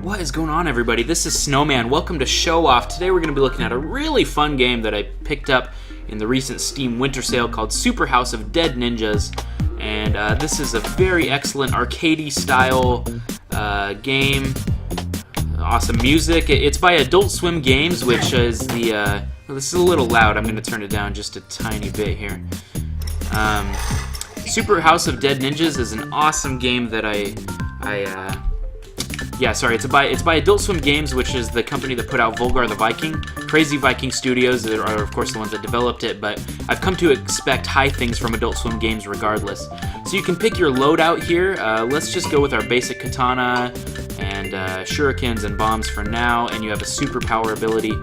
What is going on, everybody? This is Snowman. Welcome to Show Off. Today we're going to be looking at a really fun game that I picked up in the recent Steam winter sale called Super House of Dead Ninjas. And this is a very excellent arcadey style game. Awesome music. It's by Adult Swim Games, which is the... well, this is a little loud. I'm going to turn it down just a tiny bit here. Super House of Dead Ninjas is an awesome game that it's by Adult Swim Games, which is the company that put out Volgar the Viking. Crazy Viking Studios are, of course, the ones that developed it, but I've come to expect high things from Adult Swim Games regardless. So you can pick your loadout here. Let's just go with our basic katana and shurikens and bombs for now, and you have a superpower ability.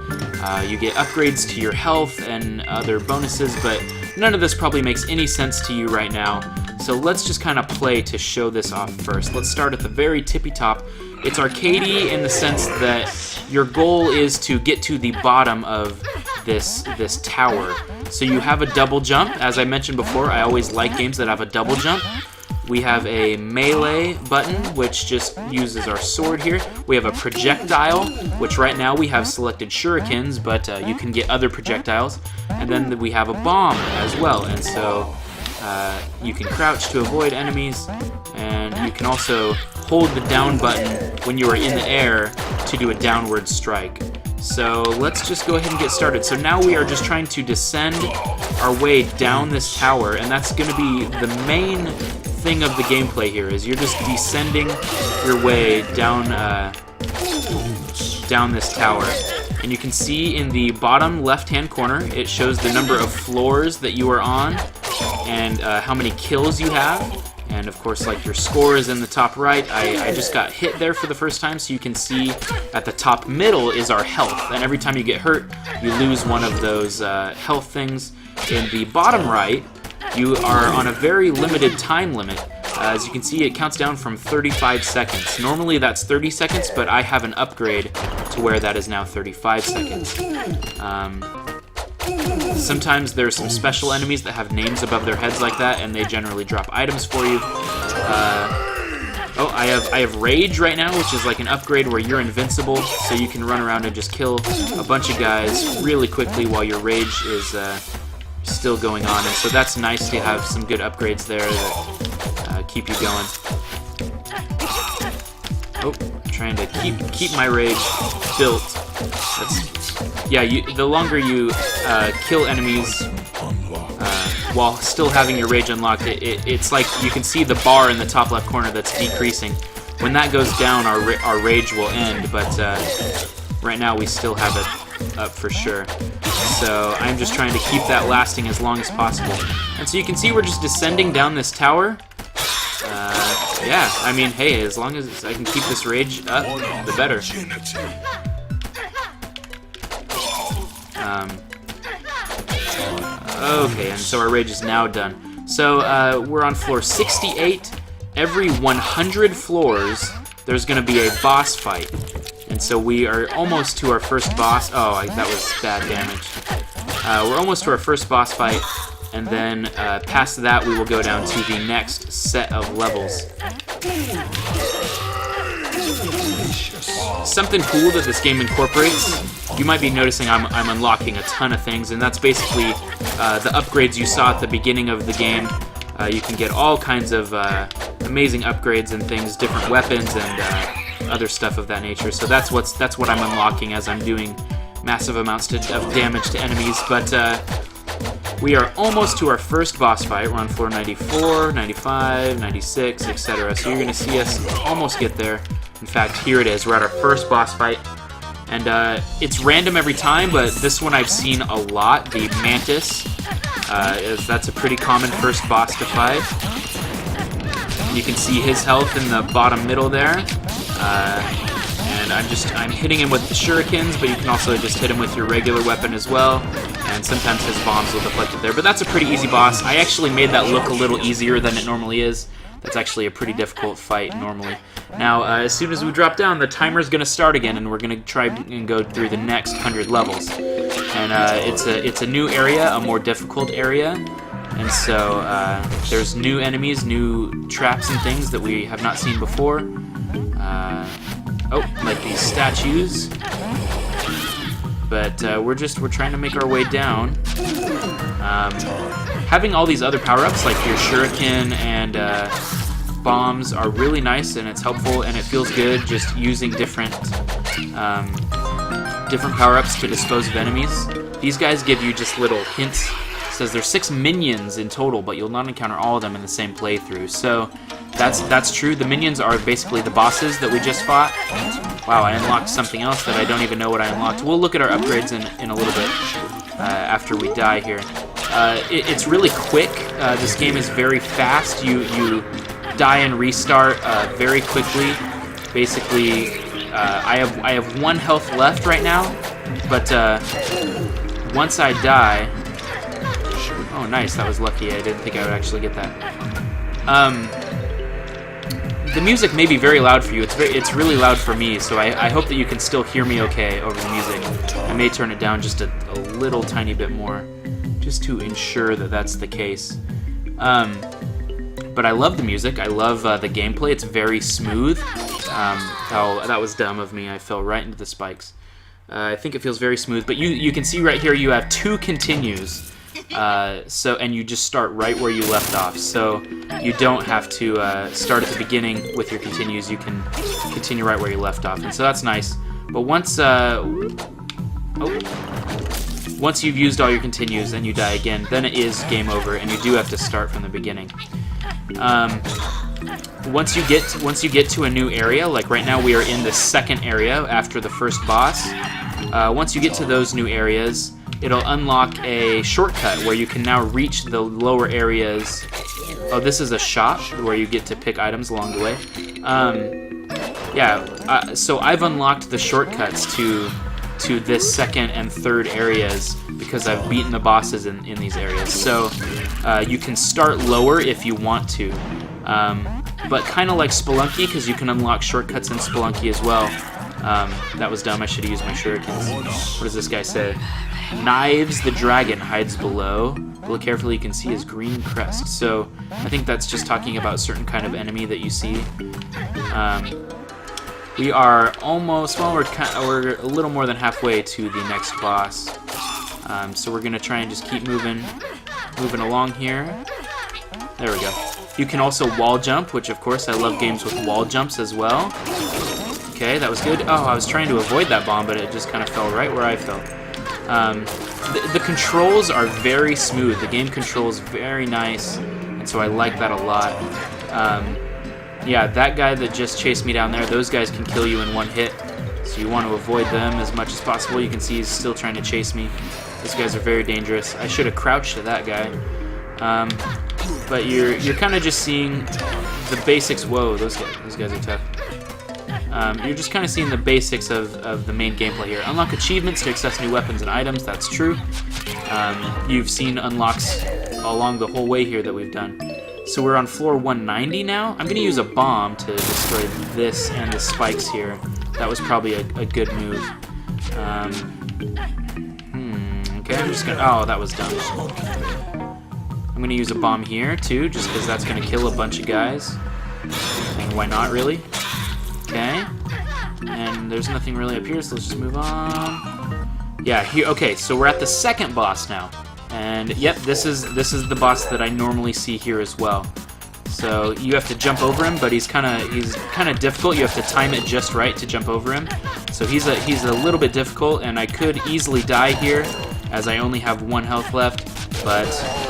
You get upgrades to your health and other bonuses, but none of this probably makes any sense to you right now. So let's just kind of play to show this off first. Let's start at the very tippy top. It's arcadey in the sense that your goal is to get to the bottom of this tower. So you have a double jump. As I mentioned before, I always like games that have a double jump. We have a melee button, which just uses our sword here. We have a projectile, which right now we have selected shurikens, but you can get other projectiles. And then we have a bomb as well, and so you can crouch to avoid enemies, and you can also hold the down button when you are in the air to do a downward strike. So let's just go ahead and get started. So now we are just trying to descend our way down this tower, and that's going to be the main thing of the gameplay here, is you're just descending your way down down this tower. And you can see in the bottom left-hand corner, it shows the number of floors that you are on and how many kills you have. And of course, like, your score is in the top right. I just got hit there for the first time, so you can see at the top middle is our health. And every time you get hurt, you lose one of those health things. In the bottom right, you are on a very limited time limit. As you can see, it counts down from 35 seconds. Normally that's 30 seconds, but I have an upgrade to where that is now 35 seconds. Sometimes there are some special enemies that have names above their heads like that, and they generally drop items for you. I have Rage right now, which is like an upgrade where you're invincible, so you can run around and just kill a bunch of guys really quickly while your Rage is still going on, and so that's nice to have some good upgrades there that keep you going. Oh, trying to keep my Rage built. The longer you kill enemies while still having your Rage unlocked, it's like you can see the bar in the top left corner that's decreasing. When that goes down, our Rage will end, but right now we still have it up for sure. So I'm just trying to keep that lasting as long as possible. And so you can see we're just descending down this tower. Yeah, I mean, hey, as long as I can keep this Rage up, the better. Okay, and so our Rage is now done. So we're on floor 68. Every 100 floors, there's going to be a boss fight. And so we are almost to our first boss. Oh, that was bad damage. We're almost to our first boss fight, and then past that we will go down to the next set of levels. Something cool that this game incorporates, you might be noticing I'm unlocking a ton of things, and that's basically the upgrades you saw at the beginning of the game. You can get all kinds of amazing upgrades and things, different weapons and other stuff of that nature. So that's what I'm unlocking as I'm doing massive amounts of damage to enemies. But we are almost to our first boss fight. We're on floor 94, 95, 96, etc. So you're going to see us almost get there. In fact, here it is. We're at our first boss fight. And it's random every time, but this one I've seen a lot. The Mantis. That's a pretty common first boss to fight. You can see his health in the bottom middle there. And I'm hitting him with the shurikens, but you can also just hit him with your regular weapon as well. And sometimes his bombs will deflect it there. But that's a pretty easy boss. I actually made that look a little easier than it normally is. That's actually a pretty difficult fight normally. Now, as soon as we drop down, the timer's going to start again, and we're going to try and go through the next 100 levels. And it's a new area, a more difficult area. And so there's new enemies, new traps and things that we have not seen before. Oh, like these statues. But we're trying to make our way down. Having all these other power-ups, like your shuriken and bombs, are really nice, and it's helpful, and it feels good just using different power-ups to dispose of enemies. These guys give you just little hints. It says there's 6 minions in total, but you'll not encounter all of them in the same playthrough. So that's true. The minions are basically the bosses that we just fought. Wow, I unlocked something else that I don't even know what I unlocked. We'll look at our upgrades in a little bit after we die here. It's really quick. This game is very fast. You die and restart very quickly. Basically, I have 1 health left right now, but once I die... Oh, nice. That was lucky. I didn't think I would actually get that. The music may be very loud for you. It's really loud for me, so I hope that you can still hear me okay over the music. I may turn it down just a little tiny bit more, just to ensure that that's the case. But I love the music. I love the gameplay. It's very smooth. Oh, that was dumb of me. I fell right into the spikes. I think it feels very smooth. But you can see right here you have 2 continues. And you just start right where you left off. So you don't have to start at the beginning with your continues. You can continue right where you left off. And so that's nice. But once you've used all your continues and you die again, then it is game over, and you do have to start from the beginning. Once you get to a new area, like right now we are in the 2nd area after the first boss. Once you get to those new areas, it'll unlock a shortcut where you can now reach the lower areas. Oh, this is a shop where you get to pick items along the way. So I've unlocked the shortcuts to this 2nd and 3rd areas because I've beaten the bosses in these areas. So you can start lower if you want to. But kind of like Spelunky, because you can unlock shortcuts in Spelunky as well. That was dumb. I should have used my shurikens. What does this guy say? Knives the dragon hides below. Look carefully, you can see his green crest. So I think that's just talking about a certain kind of enemy that you see. We are almost, well, we're a little more than halfway to the next boss. So we're gonna try and just keep moving along here. There we go. You can also wall jump, which of course I love games with wall jumps as well. Okay, that was good. Oh, I was trying to avoid that bomb, but it just kind of fell right where I fell. The controls are very smooth. The game controls very nice, and so I like that a lot. Yeah, that guy that just chased me down there, those guys can kill you in 1 hit, so you want to avoid them as much as possible. You can see he's still trying to chase me. Those guys are very dangerous. I should have crouched at that guy. But you're kind of just seeing the basics. Whoa, those guys are tough. You're just kind of seeing the basics of the main gameplay here. Unlock achievements to access new weapons and items, that's true. You've seen unlocks along the whole way here that we've done. So we're on floor 190 now. I'm going to use a bomb to destroy this and the spikes here. That was probably a good move. Okay, I'm just going to... Oh, that was dumb. I'm going to use a bomb here, too, just because that's going to kill a bunch of guys. And why not, really? Okay, and there's nothing really up here, so let's just move on. Yeah, here. Okay, so we're at the 2nd boss now, and yep, this is the boss that I normally see here as well. So you have to jump over him, but he's kind of difficult. You have to time it just right to jump over him. So he's a little bit difficult, and I could easily die here, as I only have 1 health left. But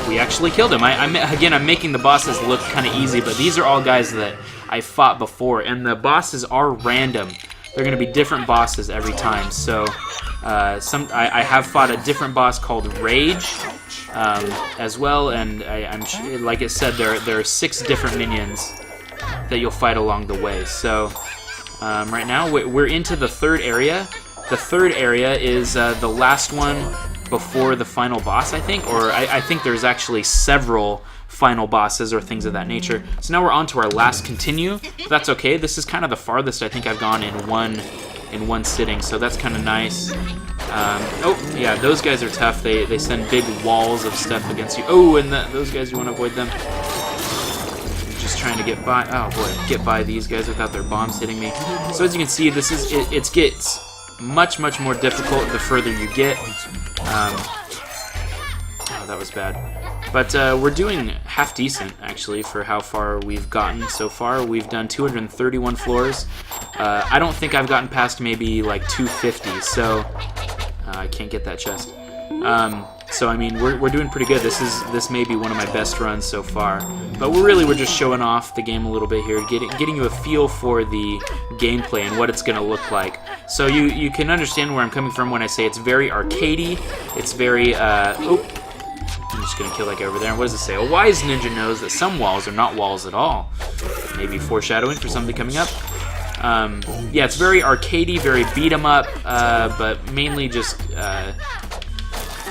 we actually killed him. I'm making the bosses look kind of easy, but these are all guys that I fought before, and the bosses are random. They're going to be different bosses every time. So I have fought a different boss called Rage as well, and I'm like it said, there are 6 different minions that you'll fight along the way. So right now we're into the 3rd area. The 3rd area is the last one before the final boss, I think, or I think there's actually several final bosses or things of that nature. So now we're on to our last continue. That's okay. This is kind of the farthest I think I've gone in one sitting, so that's kind of nice. Oh yeah, those guys are tough. They send big walls of stuff against you. Oh, and those guys, you want to avoid them. Just trying to get by. Oh boy, get by these guys without their bombs hitting me. So as you can see, this is it gets much more difficult the further you get. Oh, that was bad. But we're doing half decent, actually, for how far we've gotten so far. We've done 231 floors. I don't think I've gotten past maybe like 250, so I can't get that chest. So I mean, we're doing pretty good. This may be one of my best runs so far. But we're just showing off the game a little bit here, getting you a feel for the gameplay and what it's gonna look like. So you can understand where I'm coming from when I say it's very arcadey. It's very oh, I'm just gonna kill that guy over there. And what does it say? A wise ninja knows that some walls are not walls at all. Maybe foreshadowing for something coming up. Yeah, it's very arcadey, very beat 'em up, but mainly just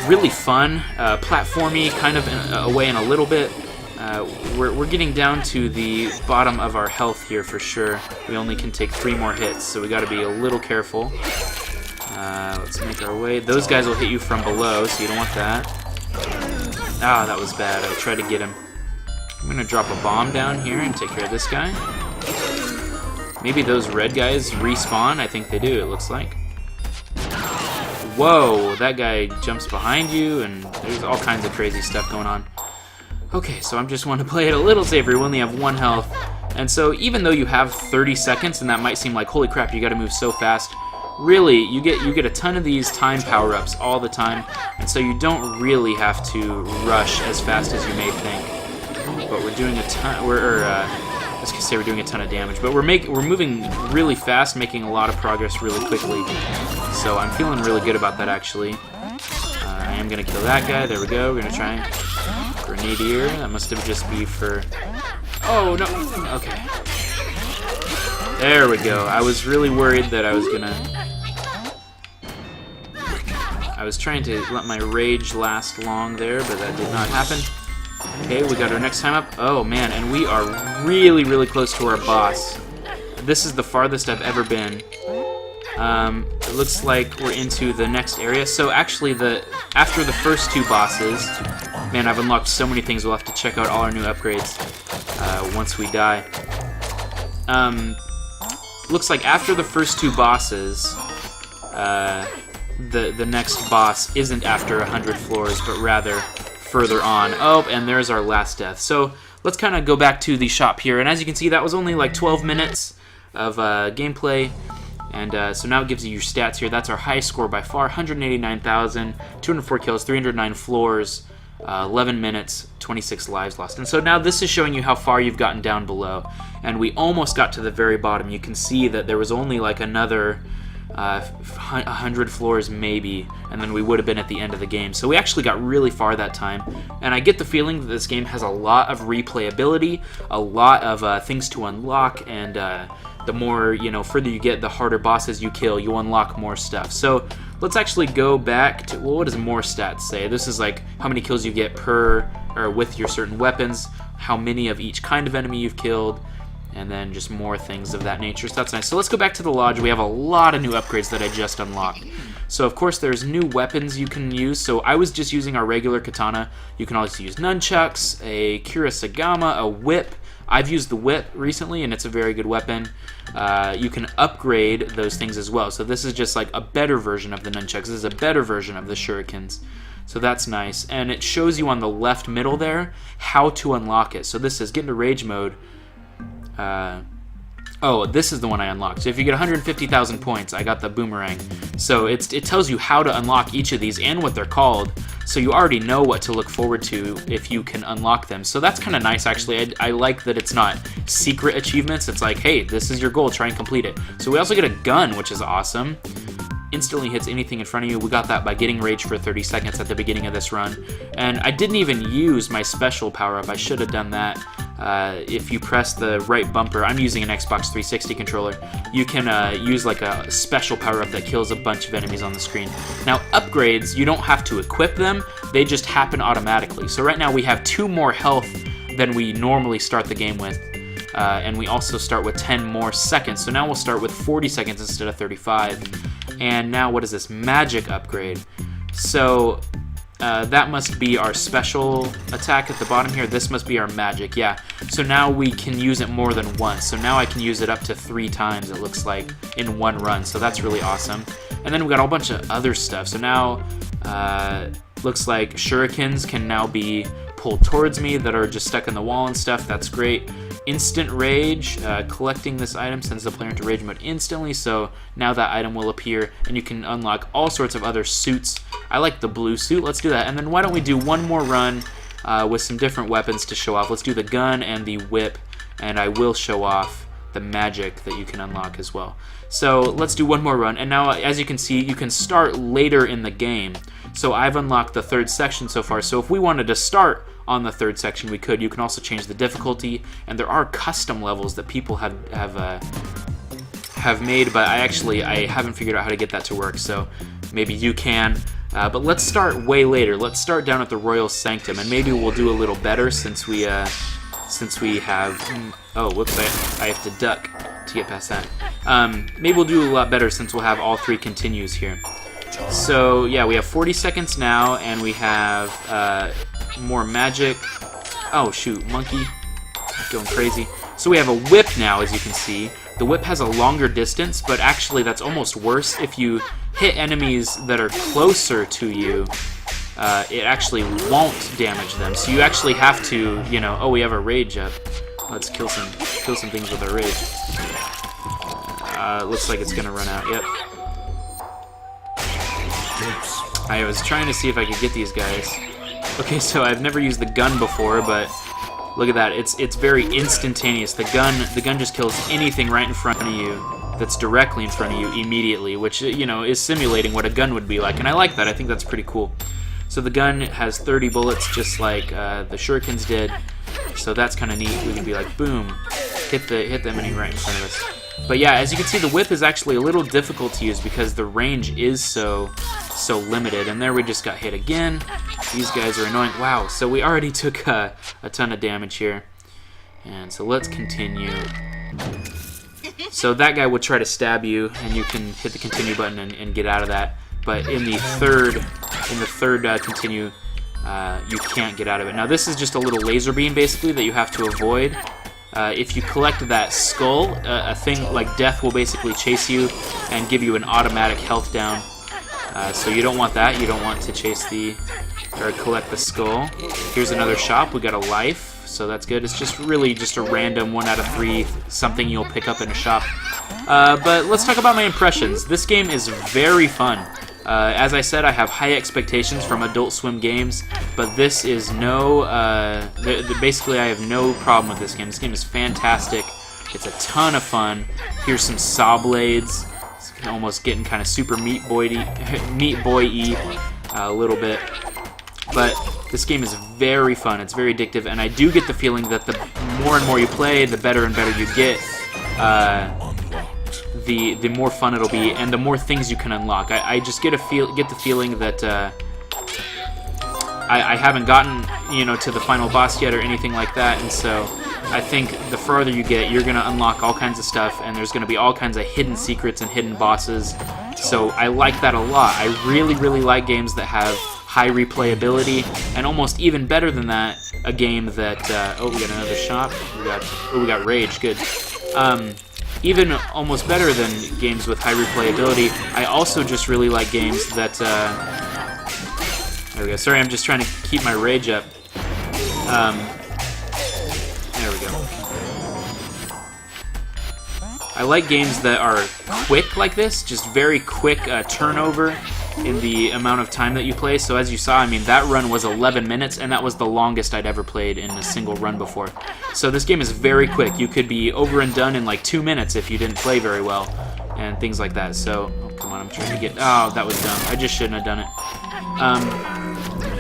really fun, platformy, kind of away in a little bit. We're getting down to the bottom of our health here for sure. We only can take 3 more hits, so we got to be a little careful. Let's make our way. Those guys will hit you from below, so you don't want that. Ah, that was bad. I tried to get him. I'm gonna drop a bomb down here and take care of this guy. Maybe those red guys respawn. I think they do, it looks like. Whoa, that guy jumps behind you, and there's all kinds of crazy stuff going on. Okay, so I just want to play it a little safer. We only have 1 health. And so even though you have 30 seconds, and that might seem like, holy crap, you gotta move so fast, really, you get a ton of these time power-ups all the time, and so you don't really have to rush as fast as you may think. But we're doing a ton, I was gonna say we're doing a ton of damage, but we're moving really fast, making a lot of progress really quickly. So I'm feeling really good about that, actually. I am gonna kill that guy. There we go. We're gonna try Grenadier. That must have just be for. Oh no. Okay. There we go. I was really worried that I was gonna. I was trying to let my rage last long there, but that did not happen. Okay, we got our next time up. Oh man, and we are really close to our boss. This is the farthest I've ever been. It looks like we're into the next area. So actually, after the first 2 bosses, man, I've unlocked so many things. We'll have to check out all our new upgrades once we die. Looks like after the first 2 bosses, the next boss isn't after 100 floors, but rather further on. Oh, and there's our last death. So let's kind of go back to the shop here. And as you can see, that was only like 12 minutes of gameplay. And so now it gives you your stats here. That's our highest score by far, 189,000, 204 kills, 309 floors, 11 minutes, 26 lives lost. And so now this is showing you how far you've gotten down below. And we almost got to the very bottom. You can see that there was only like another 100 floors maybe, and then we would have been at the end of the game. So we actually got really far that time, and I get the feeling that this game has a lot of replayability, a lot of things to unlock, and the more, further you get, the harder bosses you kill, you unlock more stuff. So let's actually go back to, well, what does more stats say? This is like how many kills you get per, or with your certain weapons, how many of each kind of enemy you've killed, and then just more things of that nature. So that's nice. So let's go back to the lodge. We have a lot of new upgrades that I just unlocked. So of course there's new weapons you can use. So I was just using our regular katana. You can also use nunchucks, a kurosagama, a whip. I've used the whip recently, and it's a very good weapon. You can upgrade those things as well. So this is just like a better version of the nunchucks. This is a better version of the shurikens. So that's nice. And it shows you on the left middle there how to unlock it. So this says get into rage mode. Oh, this is the one I unlocked. So if you get 150,000 points, I got the boomerang. So it tells you how to unlock each of these and what they're called. So you already know what to look forward to if you can unlock them. So that's kind of nice, actually. I like that it's not secret achievements. It's like, hey, this is your goal. Try and complete it. So we also get a gun, which is awesome. Instantly hits anything in front of you. We got that by getting rage for 30 seconds at the beginning of this run. And I didn't even use my special power-up. I should have done that. If you press the right bumper, I'm using an Xbox 360 controller, you can use like a special power-up that kills a bunch of enemies on the screen. Now, upgrades, you don't have to equip them. They just happen automatically. So right now we have 2 more health than we normally start the game with. And we also start with 10 more seconds. So now we'll start with 40 seconds instead of 35. And now what is this? Magic upgrade. So that must be our special attack at the bottom here. This must be our magic, yeah. So now we can use it more than once. So now I can use it up to 3 times, it looks like, in one run. So that's really awesome. And then we've got a whole bunch of other stuff. So now, looks like shurikens can now be pulled towards me that are just stuck in the wall and stuff. That's great. Instant rage, collecting this item sends the player into rage mode instantly, so now that item will appear, and you can unlock all sorts of other suits. I like the blue suit, let's do that. And then why don't we do one more run with some different weapons to show off. Let's do the gun and the whip, and I will show off the magic that you can unlock as well. So let's do one more run, and now as you can see, you can start later in the game. So I've unlocked the 3rd section so far, so if we wanted to start on the 3rd section, we could. You can also change the difficulty, and there are custom levels that people have made, but I haven't figured out how to get that to work, so maybe you can. But let's start way later. Let's start down at the Royal Sanctum, and maybe we'll do a little better since we have... Oh, whoops, I have to duck to get past that. Maybe we'll do a lot better since we'll have all 3 continues here. So, yeah, we have 40 seconds now, and we have more magic. Oh, shoot, monkey. Going crazy. So we have a whip now, as you can see. The whip has a longer distance, but actually that's almost worse. If you hit enemies that are closer to you, it actually won't damage them. So you actually have to, you know... Oh, we have a rage up. Let's kill some things with our rage. Looks like it's gonna run out. Yep. I was trying to see if I could get these guys. Okay, so I've never used the gun before, but look at that. It's very instantaneous. The gun just kills anything right in front of you that's directly in front of you immediately, which, you know, is simulating what a gun would be like, and I like that. I think that's pretty cool. So the gun has 30 bullets, just like the shurikens did. So that's kind of neat. We can be like, boom, hit the enemy right in front of us. But yeah, as you can see, the whip is actually a little difficult to use because the range is so limited. And there we just got hit again. These guys are annoying. Wow, so we already took a ton of damage here. And so let's continue. So that guy will try to stab you, and you can hit the continue button and get out of that. But in the third continue, you can't get out of it. Now this is just a little laser beam basically that you have to avoid. If you collect that skull, a thing like death will basically chase you and give you an automatic health down. So you don't want that. You don't want to chase or collect the skull. Here's another shop. We got a life, so that's good. It's just really just a random 1 out of 3 something you'll pick up in a shop. But let's talk about my impressions. This game is very fun. As I said, I have high expectations from Adult Swim games, but this is no... basically, I have no problem with this game. This game is fantastic. It's a ton of fun. Here's some saw blades. It's almost getting kind of super Meat Boy-y a little bit. But this game is very fun. It's very addictive, and I do get the feeling that the more and more you play, the better and better you get. The more fun it'll be, and the more things you can unlock. I just get the feeling that I haven't gotten, you know, to the final boss yet or anything like that, and so I think the further you get, you're gonna unlock all kinds of stuff, and there's gonna be all kinds of hidden secrets and hidden bosses. So I like that a lot. I really, really like games that have high replayability, and almost even better than that, a game that oh, we got another shop. We got rage. Good. Even almost better than games with high replayability, I also just really like games that... there we go. Sorry, I'm just trying to keep my rage up. There we go. I like games that are quick like this, just very quick turnover in the amount of time that you play. So as you saw, I mean, that run was 11 minutes, and that was the longest I'd ever played in a single run before. So this game is very quick. You could be over and done in like 2 minutes if you didn't play very well, and things like that. So, oh, come on, I'm trying to get... Oh, that was dumb. I just shouldn't have done it.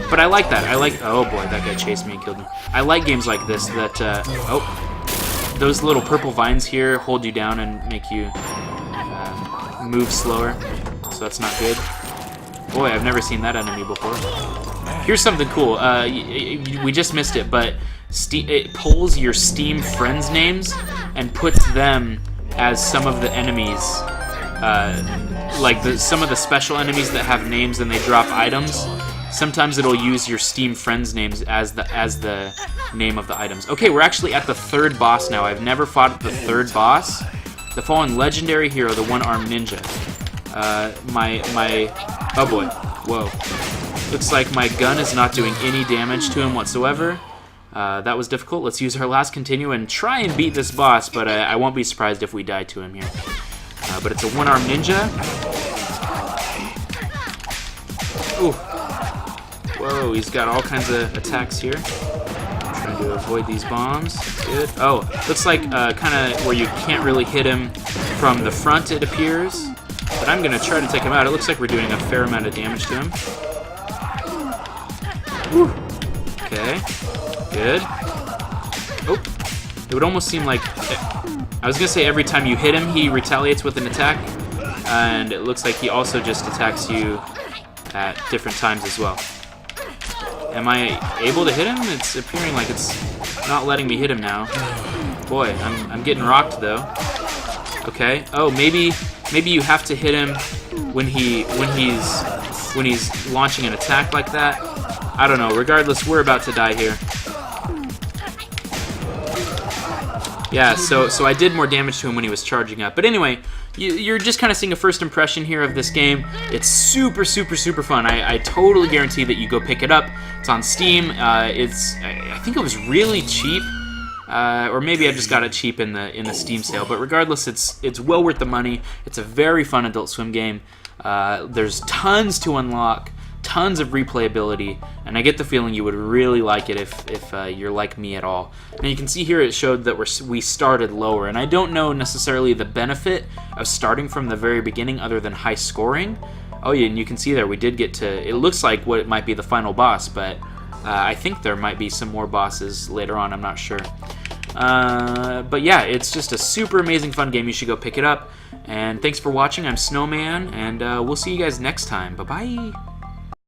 But I like that. Oh boy, that guy chased me and killed me. I like games like this that... oh, those little purple vines here hold you down and make you move slower. So that's not good. Boy, I've never seen that enemy before. Here's something cool. We just missed it, but it pulls your Steam friends' names and puts them as some of the enemies. Like some of the special enemies that have names and they drop items. Sometimes it'll use your Steam friends' names as the name of the items. Okay, we're actually at the 3rd boss now. I've never fought the 3rd boss. The fallen legendary hero, the one-armed ninja. Oh boy, whoa. Looks like my gun is not doing any damage to him whatsoever. That was difficult. Let's use our last continue and try and beat this boss, but I won't be surprised if we die to him here. But it's a one-armed ninja. Ooh. Whoa, he's got all kinds of attacks here. Trying to avoid these bombs. Good. Oh, looks like kind of where you can't really hit him from the front, it appears. But I'm going to try to take him out. It looks like we're doing a fair amount of damage to him. Whew. Okay. Good. Oh. It would almost seem like... I was going to say every time you hit him, he retaliates with an attack. And it looks like he also just attacks you at different times as well. Am I able to hit him? It's appearing like it's not letting me hit him now. Boy, I'm getting rocked though. Okay. Oh, maybe you have to hit him when he's launching an attack like that. I don't know. Regardless, we're about to die here. Yeah, so I did more damage to him when he was charging up. But anyway, you're just kind of seeing a first impression here of this game. It's super, super, super fun. I totally guarantee that you go pick it up. It's on Steam. I think it was really cheap. Or maybe I just got it cheap in the Steam sale. But regardless, it's well worth the money. It's a very fun Adult Swim game. There's tons to unlock. Tons of replayability, and I get the feeling you would really like it if you're like me at all. Now you can see here it showed that we started lower, and I don't know necessarily the benefit of starting from the very beginning other than high scoring. Oh yeah, and you can see there we did get to, it looks like what it might be the final boss, but I think there might be some more bosses later on, I'm not sure. But yeah, it's just a super amazing fun game. You should go pick it up. And thanks for watching. I'm Snowman, and we'll see you guys next time. Bye-bye.